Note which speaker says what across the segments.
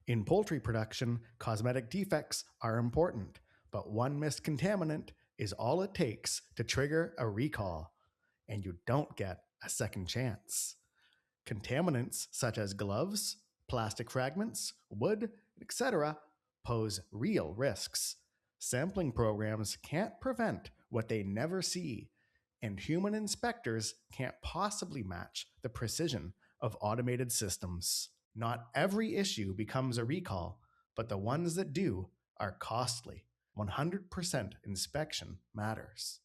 Speaker 1: In poultry production, cosmetic defects are important, but one missed contaminant is all it takes to trigger a recall, and you don't get a second chance. Contaminants such as gloves, plastic fragments, wood, etc., pose real risks. Sampling programs can't prevent what they never see, and human inspectors can't possibly match the precision of automated systems. Not every issue becomes a recall, but the ones that do are costly. 100% inspection matters.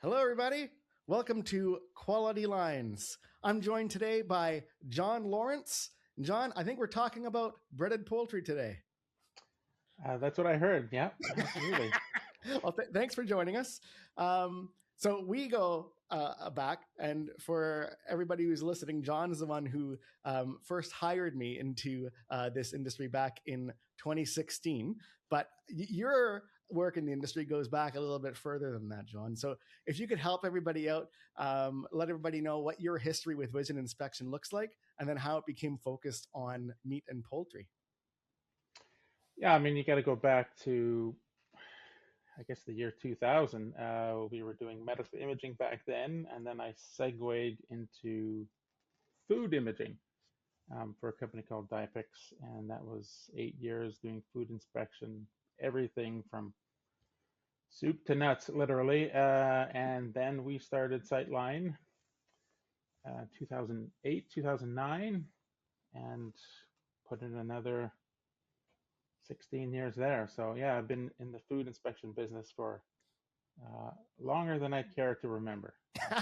Speaker 1: Hello, everybody. Welcome to Quality Lines. I'm joined today by John Lawrence. John, I think we're talking about breaded poultry today.
Speaker 2: That's what I heard. Yeah, absolutely.
Speaker 1: Well, thanks for joining us. So we go back, and for everybody who's listening, John is the one who first hired me into this industry back in 2016. But your work in the industry goes back a little bit further than that, John. So if you could help everybody out, let everybody know what your history with vision inspection looks like, and then how it became focused on meat and poultry.
Speaker 2: Yeah, I mean, you got to go back to, I guess, the year 2000. We were doing medical imaging back then, and then I segued into food imaging for a company called Diapix, and that was 8 years doing food inspection, everything from soup to nuts, literally. And then we started Sightline 2008, 2009, and put in another 16 years there. So yeah, I've been in the food inspection business for longer than I care to remember. So,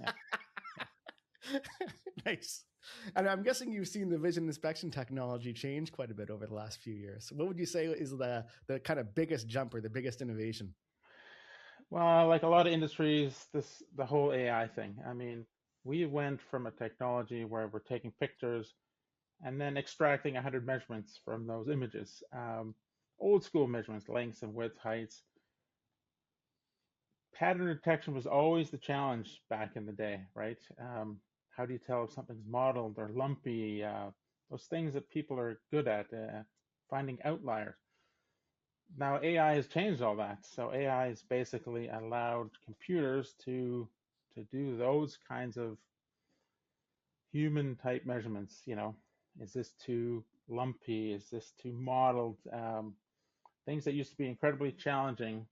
Speaker 2: yeah.
Speaker 1: Nice. And I'm guessing you've seen the vision inspection technology change quite a bit over the last few years. What would you say is the kind of biggest jump or the biggest innovation?
Speaker 2: Well, like a lot of industries, the whole AI thing. I mean, we went from a technology where we're taking pictures and then extracting 100 measurements from those images. Old school measurements, lengths and width, heights. Pattern detection was always the challenge back in the day, right? How do you tell if something's mottled or lumpy? Those things that people are good at, finding outliers. Now AI has changed all that. So AI has basically allowed computers to do those kinds of human type measurements. Is this too lumpy? Is this too mottled? Things that used to be incredibly challenging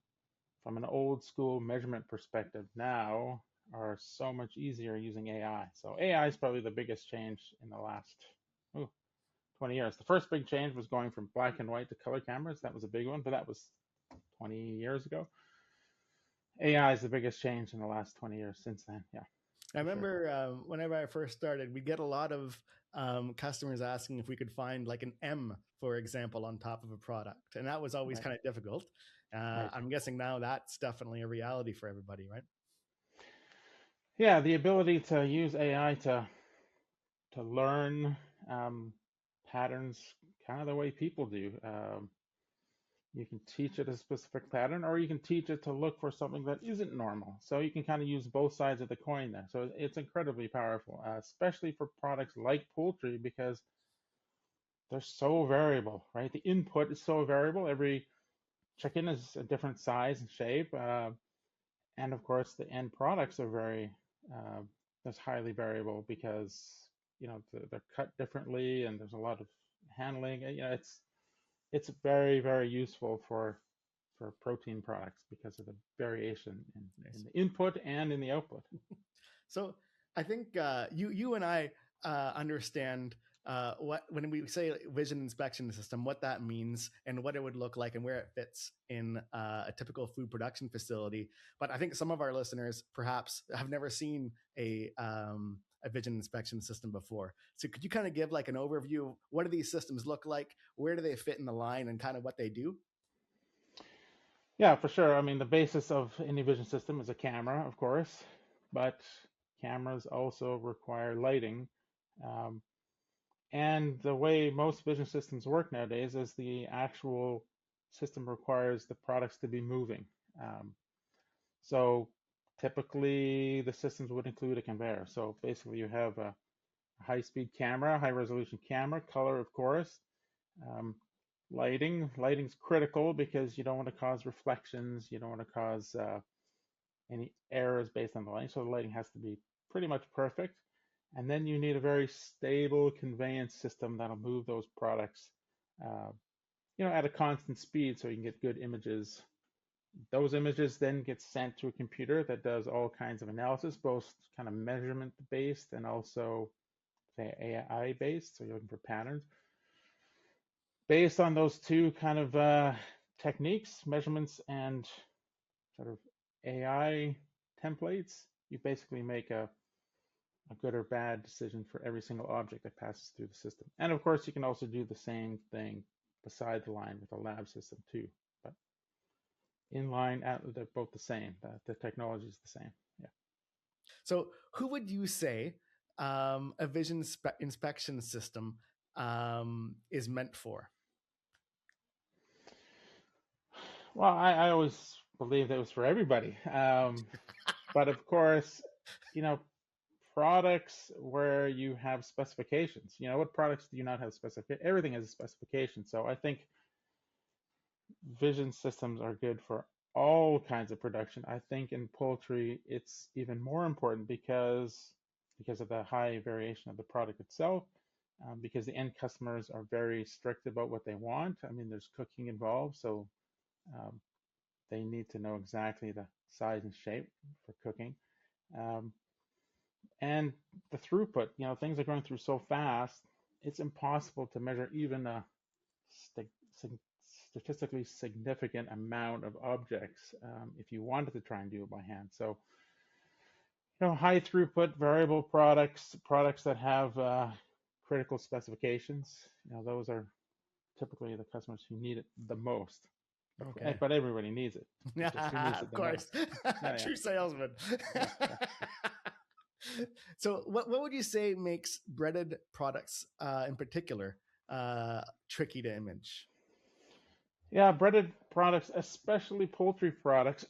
Speaker 2: from an old school measurement perspective now are so much easier using AI. So AI is probably the biggest change in the last 20 years. The first big change was going from black and white to color cameras. That was a big one, but that was 20 years ago. AI is the biggest change in the last 20 years since then. Yeah.
Speaker 1: I remember whenever I first started, we'd get a lot of customers asking if we could find like an M, for example, on top of a product. And that was always
Speaker 2: Right.
Speaker 1: kind of difficult.
Speaker 2: Right.
Speaker 1: I'm guessing now that's definitely a reality for everybody, right?
Speaker 2: Yeah, the ability to use AI to learn patterns kind of the way people do. You can teach it a specific pattern, or you can teach it to look for something that isn't normal. So you can kind of use both sides of the coin there. So it's incredibly powerful, especially for products like poultry, because they're so variable, right? The input is so variable. Every chicken is a different size and shape. And of course, the end products are that's highly variable because, they're cut differently and there's a lot of handling. It's very, very useful for protein products because of the variation in the input and in the output.
Speaker 1: So I think you and I understand what when we say vision inspection system, what that means and what it would look like and where it fits in a typical food production facility. But I think some of our listeners perhaps have never seen a vision inspection system before. So could you kind of give like an overview of what do these systems look like, where do they fit in the line, and kind of what they do?
Speaker 2: Yeah, for sure. I mean, the basis of any vision system is a camera, of course, but cameras also require lighting. Um, And the way most vision systems work nowadays is the actual system requires the products to be moving. So typically the systems would include a conveyor. So basically you have a high-speed camera, high-resolution camera, color, of course, um, lighting. Lighting's critical because you don't want to cause reflections. You don't want to cause any errors based on the lighting. So the lighting has to be pretty much perfect. And then you need a very stable conveyance system that'll move those products, uh, at a constant speed so you can get good images. Those images then get sent to a computer that does all kinds of analysis, both kind of measurement based and also say AI based. So you're looking for patterns. Based on those two kind of techniques, measurements and sort of AI templates, you basically make a good or bad decision for every single object that passes through the system. And of course, you can also do the same thing beside the line with a lab system too. But in line, they're both the same. The technology is the same. Yeah.
Speaker 1: So, who would you say a vision inspection system is meant for?
Speaker 2: Well, I always believed it was for everybody. But of course, you know, products where you have specifications. What products do you not have specification? Everything has a specification. So I think vision systems are good for all kinds of production. I think in poultry, it's even more important because of the high variation of the product itself, because the end customers are very strict about what they want. I mean, there's cooking involved, so um, they need to know exactly the size and shape for cooking. Um, and the throughput, things are going through so fast, it's impossible to measure even a statistically significant amount of objects if you wanted to try and do it by hand. So, high throughput variable products that have critical specifications, those are typically the customers who need it the most.
Speaker 1: Okay.
Speaker 2: But everybody needs it. It's just who needs it
Speaker 1: Of
Speaker 2: the most.
Speaker 1: course.
Speaker 2: Yeah,
Speaker 1: True salesman.
Speaker 2: yeah, yeah.
Speaker 1: So, what would you say makes breaded products in particular tricky to image?
Speaker 2: Yeah, breaded products, especially poultry products,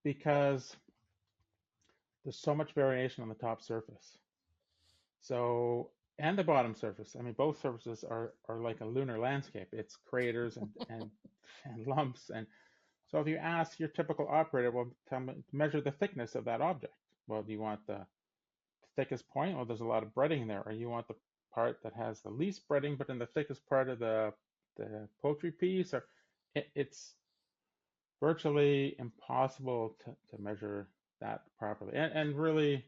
Speaker 2: because there's so much variation on the top surface. So, and the bottom surface. I mean, both surfaces are like a lunar landscape. It's craters and lumps. And so if you ask your typical operator, well, measure the thickness of that object. Well, do you want the thickest point? Well, there's a lot of breading there. Or you want the part that has the least breading, but in the thickest part of the poultry piece? Or it's virtually impossible to measure that properly. And really,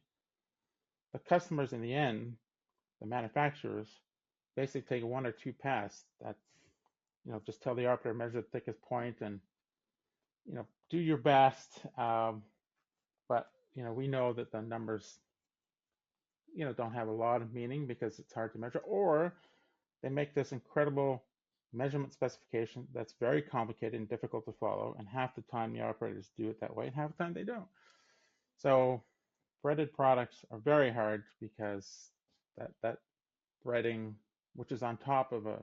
Speaker 2: the customers in the end, the manufacturers, basically take one or two pass that, just tell the operator, measure the thickest point and, do your best. But, we know that the numbers, don't have a lot of meaning because it's hard to measure, or they make this incredible measurement specification that's very complicated and difficult to follow. And half the time the operators do it that way, and half the time they don't. So breaded products are very hard because that breading, which is on top of a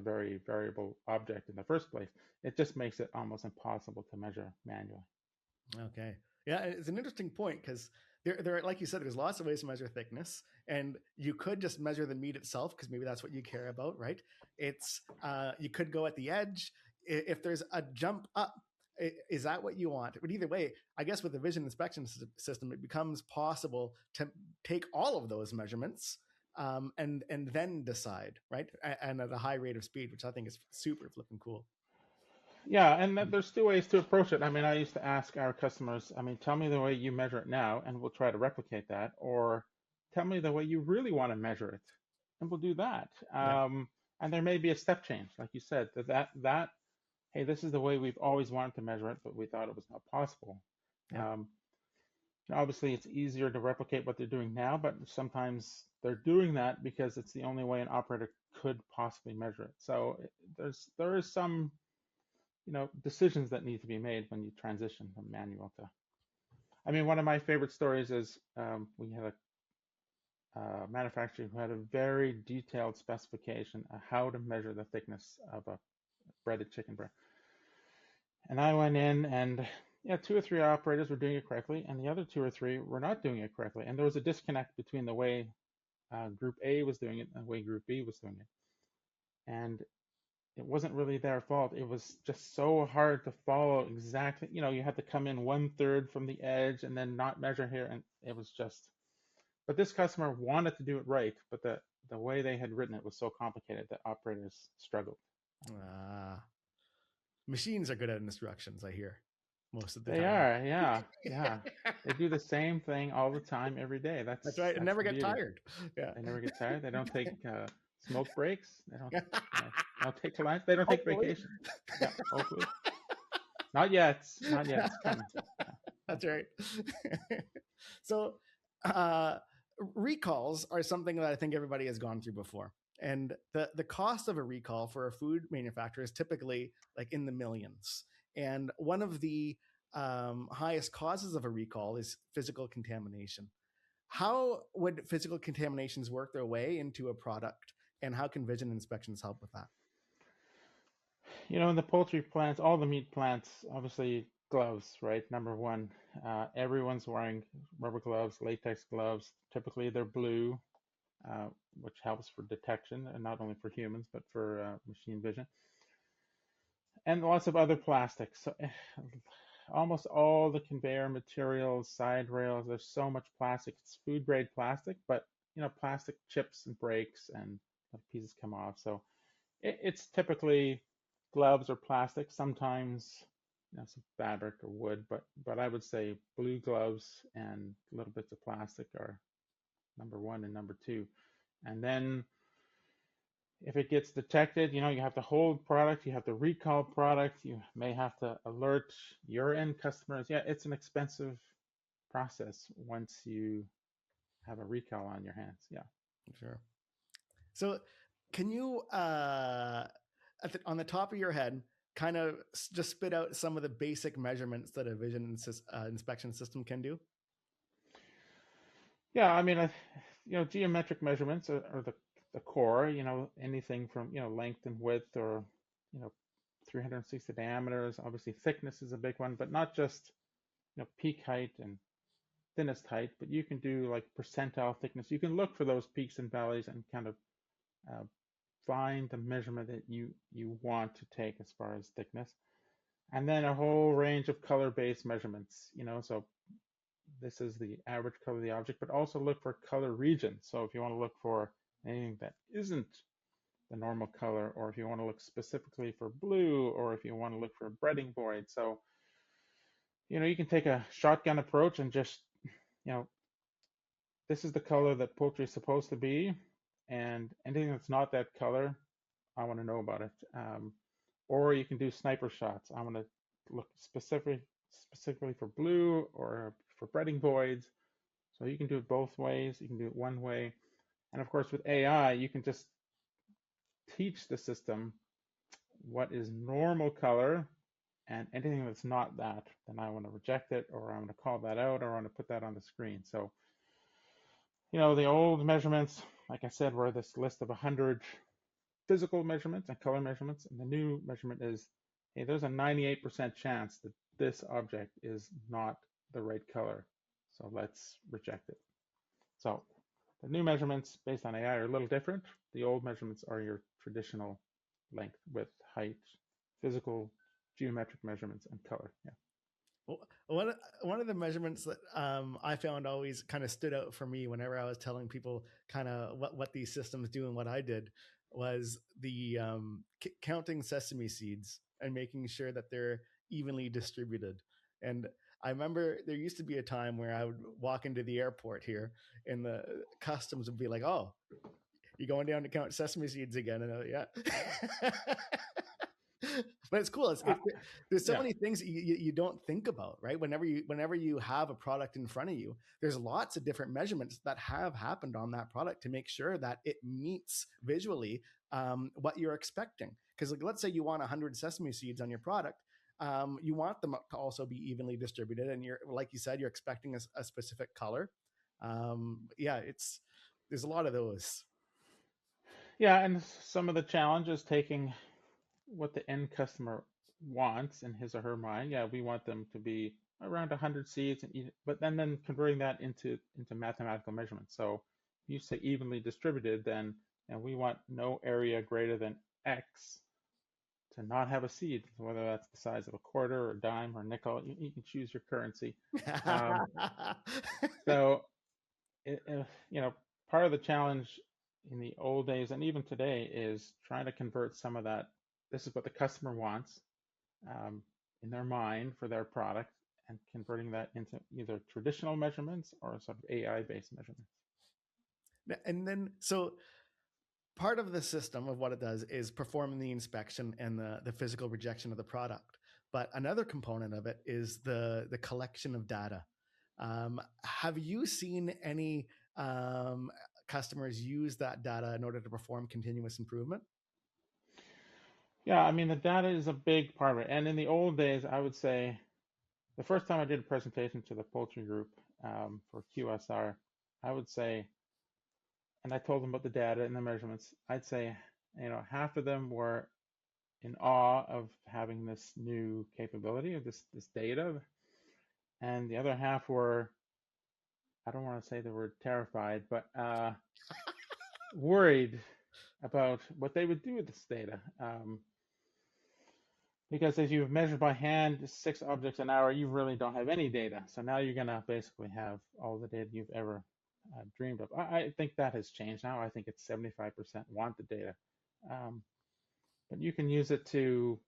Speaker 2: very variable object in the first place, it just makes it almost impossible to measure manually.
Speaker 1: Okay. Yeah, it's an interesting point because like you said, there's lots of ways to measure thickness, and you could just measure the meat itself because maybe that's what you care about, right? It's you could go at the edge if there's a jump up. Is that what you want? But either way, I guess with the vision inspection system, it becomes possible to take all of those measurements and then decide, right? And at a high rate of speed, which I think is super flipping cool.
Speaker 2: Yeah, and there's two ways to approach it. I mean, I used to ask our customers, I mean, tell me the way you measure it now, and we'll try to replicate that, or tell me the way you really want to measure it, and we'll do that.
Speaker 1: Yeah.
Speaker 2: And there may be a step change, like you said, that hey, this is the way we've always wanted to measure it, but we thought it was not possible.
Speaker 1: Yeah.
Speaker 2: Um, Obviously, it's easier to replicate what they're doing now, but sometimes they're doing that because it's the only way an operator could possibly measure it. So there is some decisions that need to be made when you transition from manual to. I mean, one of my favorite stories is we had a manufacturer who had a very detailed specification of how to measure the thickness of a breaded chicken breast. And I went in and yeah, two or three operators were doing it correctly, and the other two or three were not doing it correctly. And there was a disconnect between the way Group A was doing it and the way Group B was doing it. And it wasn't really their fault. It was just so hard to follow exactly. You had to come in 1/3 from the edge and then not measure here, and it was just. But this customer wanted to do it right, but the way they had written it was so complicated that operators struggled.
Speaker 1: Ah, machines are good at instructions, I hear, most of the
Speaker 2: They
Speaker 1: time.
Speaker 2: are, yeah, yeah. They do the same thing all the time, every day.
Speaker 1: That's
Speaker 2: That's
Speaker 1: right. And
Speaker 2: that's
Speaker 1: never
Speaker 2: the
Speaker 1: get
Speaker 2: beauty.
Speaker 1: tired. Yeah.
Speaker 2: They never get tired. They don't take smoke breaks. They don't take lunch. They don't take
Speaker 1: Hopefully.
Speaker 2: vacation. Yeah, hopefully. Not yet. Not yet. It's coming. Yeah,
Speaker 1: That's
Speaker 2: hopefully.
Speaker 1: right. So, uh, recalls are something that I think everybody has gone through before. And the cost of a recall for a food manufacturer is typically like in the millions. And one of the highest causes of a recall is physical contamination. How would physical contaminations work their way into a product? And how can vision inspections help with that?
Speaker 2: In the poultry plants, all the meat plants, obviously gloves, right? Number one, everyone's wearing rubber gloves, latex gloves. Typically, they're blue, uh, which helps for detection, and not only for humans but for machine vision, and lots of other plastics. So, almost all the conveyor materials, side rails, there's so much plastic. It's food grade plastic, but plastic chips and breaks and pieces come off. So it's typically gloves or plastic, sometimes some fabric or wood, but I would say blue gloves and little bits of plastic are number one and number two. And then if it gets detected, you have to hold product, you have to recall product, you may have to alert your end customers. Yeah, it's an expensive process once you have a recall on your hands. Yeah.
Speaker 1: Sure. So, can you, on the top of your head, kind of just spit out some of the basic measurements that a vision inspection system can do?
Speaker 2: Yeah, I mean, geometric measurements are the core, anything from, length and width or, you know, 360 diameters. Obviously, thickness is a big one, but not just, peak height and thinnest height, but you can do like percentile thickness. You can look for those peaks and valleys and kind of uh, find the measurement that you want to take as far as thickness. And then a whole range of color-based measurements, so this is the average color of the object, but also look for color regions. So if you want to look for anything that isn't the normal color, or if you want to look specifically for blue, or if you want to look for a breading void. So, you can take a shotgun approach and just, you know, this is the color that poultry is supposed to be, and anything that's not that color, I want to know about it. Or you can do sniper shots. I want to look specifically for blue or for breading voids. So you can do it both ways. You can do it one way. And of course, with AI, you can just teach the system what is normal color, and anything that's not that, then I want to reject it, or I want to call that out, or I want to put that on the screen. So, the old measurements, like I said, were this list of 100 physical measurements and color measurements. And the new measurement is, hey, there's a 98% chance that this object is not the right color. So let's reject it. So the new measurements based on AI are a little different. The old measurements are your traditional length, width, height, physical, geometric measurements, and color. Yeah.
Speaker 1: Well, one of the measurements that I found always kind of stood out for me whenever I was telling people kind of what these systems do and what I did was the counting sesame seeds and making sure that they're evenly distributed. And I remember there used to be a time where I would walk into the airport here, and the customs would be like, "Oh, you going down to count sesame seeds again?" And yeah. But it's cool. There's so
Speaker 2: Yeah.
Speaker 1: many things you don't think about, right? Whenever you have a product in front of you, there's lots of different measurements that have happened on that product to make sure that it meets visually what you're expecting. Because like, let's say you want 100 sesame seeds on your product, you want them to also be evenly distributed, and you're like you said, you're expecting a specific color. Yeah, there's a lot of those.
Speaker 2: Yeah. And some of the challenges taking what the end customer wants in his or her mind. Yeah, we want them to be around 100 seeds, and but then converting that into mathematical measurements. So you say evenly distributed, then and we want no area greater than X to not have a seed, whether that's the size of a quarter or dime or nickel. You can choose your currency. Um, so, part of the challenge in the old days and even today is trying to convert some of that. This is what the customer wants um, in their mind for their product and converting that into either traditional measurements or sort of AI-based measurements.
Speaker 1: And then, so part of the system of what it does is performing the inspection and the physical rejection of the product. But another component of it is the collection of data. Have you seen any customers use that data in order to perform continuous improvement?
Speaker 2: Yeah, I mean, the data is a big part of it. And in the old days, I would say the first time I did a presentation to the poultry group for QSR, I would say, and I told them about the data and the measurements, I'd say, half of them were in awe of having this new capability of this data, and the other half were, I don't want to say the word terrified, but worried about what they would do with this data. Because if you measure by hand 6 objects an hour, you really don't have any data. So now you're going to basically have all the data you've ever dreamed of. I think that has changed now. I think it's 75% want the data. But you can use it to,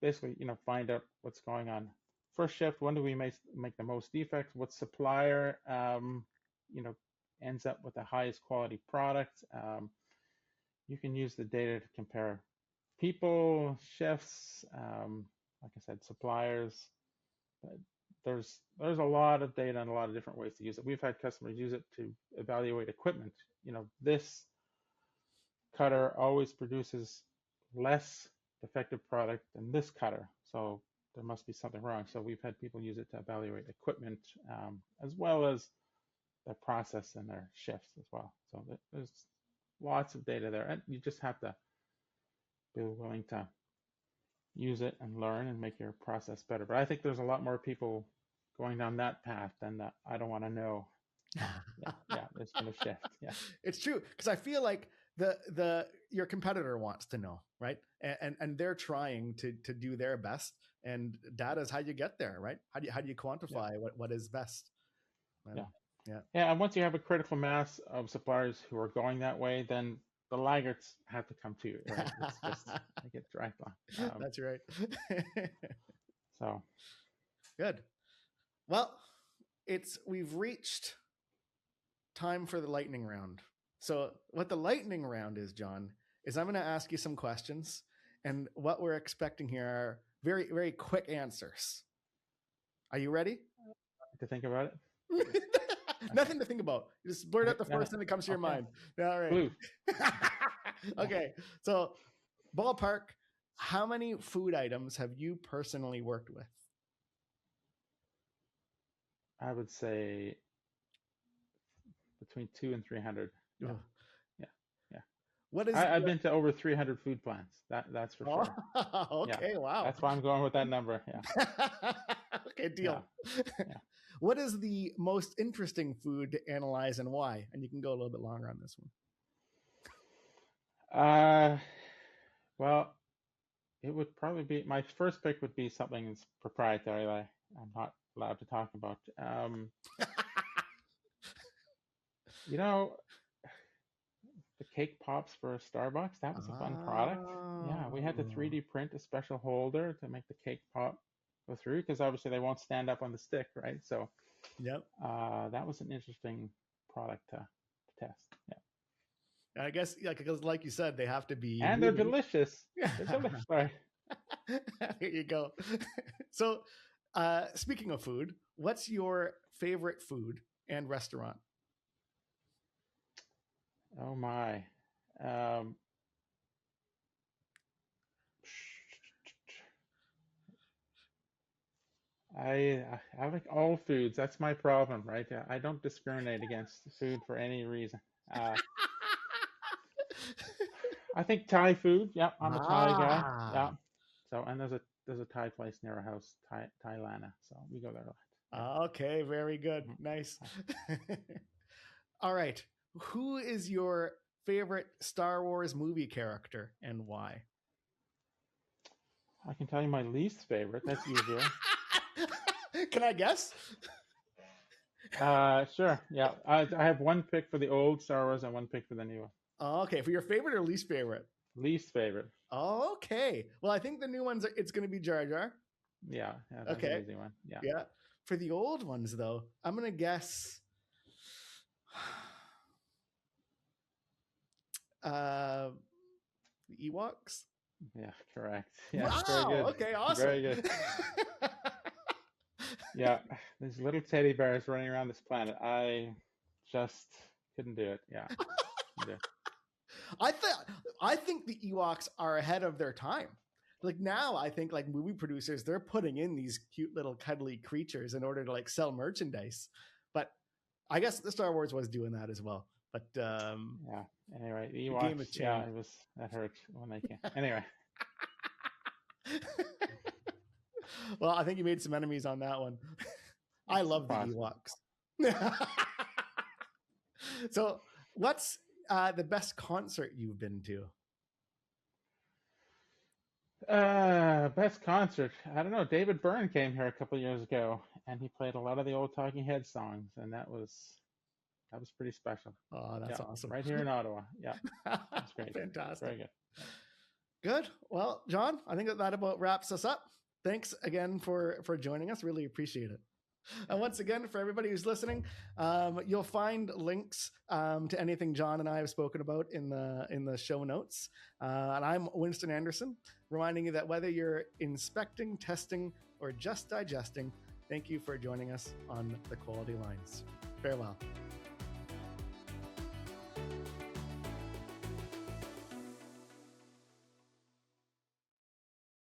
Speaker 2: basically, find out what's going on. First shift, when do we make the most defects? What supplier, ends up with the highest quality product? You can use the data to compare people, shifts, like I said, suppliers. There's a lot of data and a lot of different ways to use it. We've had customers use it to evaluate equipment. This cutter always produces less defective product than this cutter, so there must be something wrong. So we've had people use it to evaluate equipment as well as their process and their shifts as well. So there's lots of data there, and you just have to be willing to use it and learn and make your process better. But I think there's a lot more people going down that path than the I don't want to know. Yeah, it's going to shift. Yeah,
Speaker 1: it's true, because I feel like your competitor wants to know, right? And they're trying to do their best, and data is how you get there, right? How do you quantify what is best?
Speaker 2: Yeah. And once you have a critical mass of suppliers who are going that way, then the laggards have to come to you, right? It's just they get dragged on.
Speaker 1: That's right.
Speaker 2: So
Speaker 1: good. Well, we've reached time for the lightning round. So what the lightning round is, John, is I'm going to ask you some questions, and what we're expecting here are very, very quick answers. Are you ready?
Speaker 2: To think about it?
Speaker 1: Nothing to think about. You just blurt out the first thing that comes to your mind. All right.
Speaker 2: Blue.
Speaker 1: Okay. So, ballpark, how many food items have you personally worked with?
Speaker 2: I would say between 200 and 300. Yeah.
Speaker 1: What is?
Speaker 2: I've been to over 300 food plants. That's for sure.
Speaker 1: Okay.
Speaker 2: Yeah.
Speaker 1: Wow.
Speaker 2: That's why I'm going with that number. Yeah.
Speaker 1: Okay. Deal. Yeah. What is the most interesting food to analyze, and why? And you can go a little bit longer on this
Speaker 2: one. Well, it would probably be, my first pick would be something that's proprietary that I'm not allowed to talk about. The cake pops for Starbucks, that was a fun product. Yeah, we had to 3D print a special holder to make the cake pop go through, because obviously they won't stand up on the stick, right? So
Speaker 1: yep.
Speaker 2: That was an interesting product to test. Yeah.
Speaker 1: I guess, because like you said, they have to be,
Speaker 2: and they're delicious. They're delicious. Right.
Speaker 1: Here you go. So, speaking of food, what's your favorite food and restaurant?
Speaker 2: Oh my. I like all foods. That's my problem, right? I don't discriminate against food for any reason. I think Thai food. Yeah, I'm a Thai guy. Yeah. So, and there's a Thai place near our house, Thai Lana. So we go there a lot.
Speaker 1: Okay, very good. Nice. All right. Who is your favorite Star Wars movie character and why?
Speaker 2: I can tell you my least favorite. That's easier.
Speaker 1: Can I guess?
Speaker 2: Sure. Yeah, I have one pick for the old Star Wars and one pick for the new one.
Speaker 1: Okay, for your favorite or least favorite?
Speaker 2: Least favorite.
Speaker 1: Okay. Well, I think the new ones it's going to be Jar Jar.
Speaker 2: Yeah, that's
Speaker 1: Okay.
Speaker 2: an easy one. Yeah.
Speaker 1: Yeah. For the old ones, though, I'm going to guess. The Ewoks.
Speaker 2: Yeah, correct. Yeah,
Speaker 1: wow.
Speaker 2: very good.
Speaker 1: Okay, awesome.
Speaker 2: Very good. Yeah, these little teddy bears running around this planet. I just couldn't do it. Yeah.
Speaker 1: I think the Ewoks are ahead of their time. Like now, I think like movie producers, they're putting in these cute little cuddly creatures in order to like sell merchandise. But I guess the Star Wars was doing that as well. But
Speaker 2: yeah. Anyway, the Ewoks. Yeah, that hurt when they came. Anyway.
Speaker 1: Well, I think you made some enemies on that one. I love the Ewoks. So, what's the best concert you've been to?
Speaker 2: Best concert. I don't know. David Byrne came here a couple years ago, and he played a lot of the old Talking Heads songs, and that was pretty special.
Speaker 1: Oh, that's awesome!
Speaker 2: Right here in Ottawa. Yeah, that's great.
Speaker 1: Fantastic.
Speaker 2: Very good.
Speaker 1: Good. Well, John, I think that about wraps us up. Thanks again for joining us. Really appreciate it. And once again, for everybody who's listening, you'll find links to anything John and I have spoken about in the show notes. And I'm Winston Anderson, reminding you that whether you're inspecting, testing, or just digesting, thank you for joining us on the Quality Lines. Farewell.